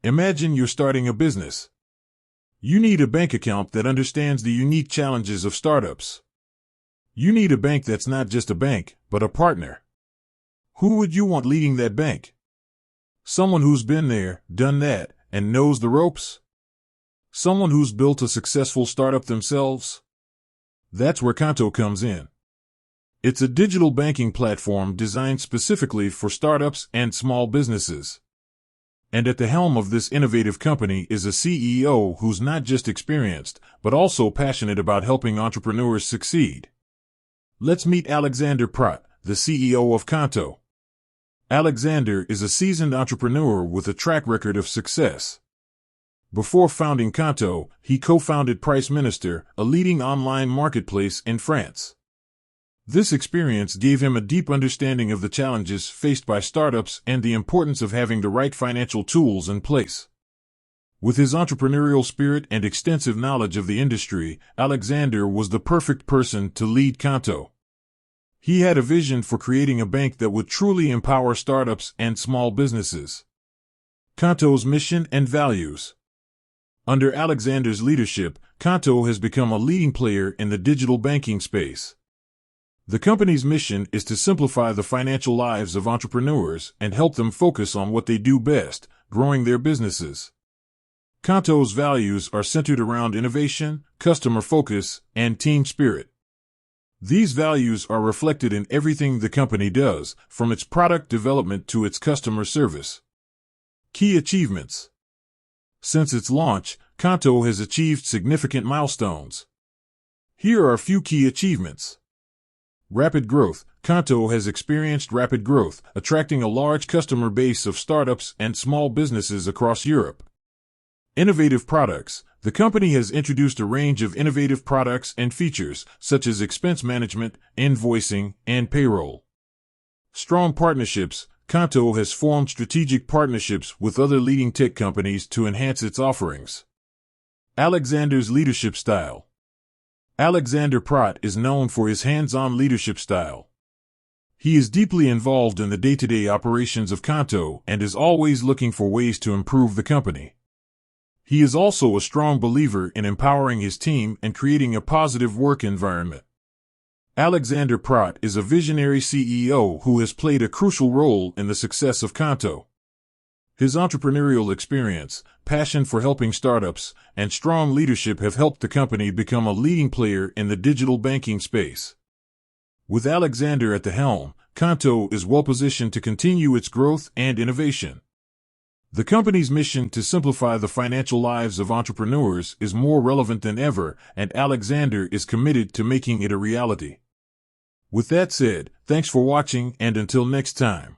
Imagine you're starting a business. You need a bank account that understands the unique challenges of startups. You need a bank that's not just a bank, but a partner. Who would you want leading that bank? Someone who's been there, done that, and knows the ropes? Someone who's built a successful startup themselves? That's where Qonto comes in. It's a digital banking platform designed specifically for startups and small businesses. And at the helm of this innovative company is a CEO who's not just experienced, but also passionate about helping entrepreneurs succeed. Let's meet Alexander Prat, the CEO of Qonto. Alexander is a seasoned entrepreneur with a track record of success. Before founding Qonto, he co-founded Price Minister, a leading online marketplace in France. This experience gave him a deep understanding of the challenges faced by startups and the importance of having the right financial tools in place. With his entrepreneurial spirit and extensive knowledge of the industry, Alexander was the perfect person to lead Qonto. He had a vision for creating a bank that would truly empower startups and small businesses. Qonto's mission and values. Under Alexander's leadership, Qonto has become a leading player in the digital banking space. The company's mission is to simplify the financial lives of entrepreneurs and help them focus on what they do best, growing their businesses. Qonto's values are centered around innovation, customer focus, and team spirit. These values are reflected in everything the company does, from its product development to its customer service. Key achievements. Since its launch, Qonto has achieved significant milestones. Here are a few key achievements. Rapid growth. Qonto has experienced rapid growth, attracting a large customer base of startups and small businesses across Europe. Innovative products. The company has introduced a range of innovative products and features, such as expense management, invoicing, and payroll. Strong partnerships. Qonto has formed strategic partnerships with other leading tech companies to enhance its offerings. Alexander's leadership style. Alexander Prat is known for his hands-on leadership style. He is deeply involved in the day-to-day operations of Qonto and is always looking for ways to improve the company. He is also a strong believer in empowering his team and creating a positive work environment. Alexander Prat is a visionary CEO who has played a crucial role in the success of Qonto. His entrepreneurial experience, passion for helping startups, and strong leadership have helped the company become a leading player in the digital banking space. With Alexander at the helm, Qonto is well positioned to continue its growth and innovation. The company's mission to simplify the financial lives of entrepreneurs is more relevant than ever, and Alexander is committed to making it a reality. With that said, thanks for watching, and until next time.